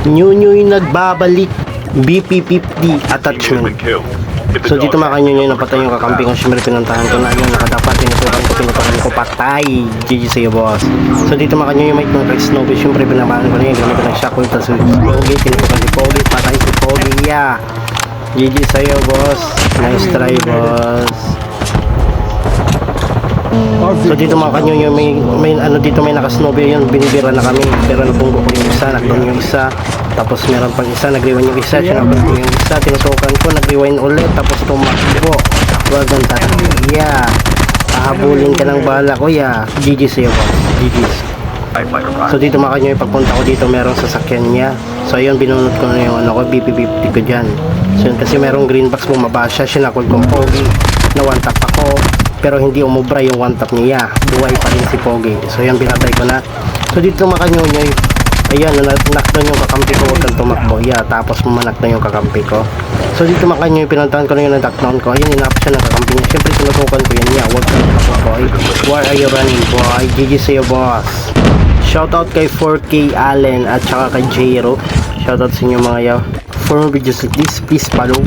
New yung nagbabalik. BP50 attachment. So dito mga kanyo napatay yung kakampi ko. Siyempre pinuntahan ko na yun. Nakadapat, pinutukan ko patay. GG sa'yo boss. So dito mga kanyo yung mic ng Rex Snowy. Siyempre binabahan ko na yun. Gamit ko ng shockwave. Tapos Pogi, pinutukan si Pogi. Patay si Pogi. Yeah. GG sa'yo boss. Nice try boss. So dito mga kanyo yung may ano dito may naka-Snowy yun. Binibira na kami. Pero nabunggo ko yung isa. Nakdown yung isa. Tapos meron pang isa, nag-rewind yung isa, sinabot ko yung isa, tinutukan ko, nag-rewind ulit, tapos tumakbo. Wag ang yeah. Pahabulin ka ng bala ko, yeah. GG sa'yo boss, GG's. So dito mga kanyo, pagpunta ko dito, merong sasakyan niya. So ayun, binunod ko na yung ano ko, BP50 ko dyan. So yun, kasi merong green box, bumaba siya, sinakol kong Pogi, na one tap ako, pero hindi umubra yung one tap niya, buhay pa rin si Pogi. So yan, pinatay ko na. So dito mga kanyo nyo, ayan, knockdown yung kakampi ko, huwag kang tumakbo. Yeah, tapos mamanak na yung kakampi ko. So dito makanyo, pinuntahan ko na yung knockdown ko. Ayan, inap siya ng kakampi niya. Siyempre, sinutukan ko yan niya. Huwag kang tumakbo, boy. Why are you running, boy? GG sa'yo, boss. Shoutout kay 4K Allen at saka kay Jero. Shoutout sa inyo mga yaw. For more videos like this, please follow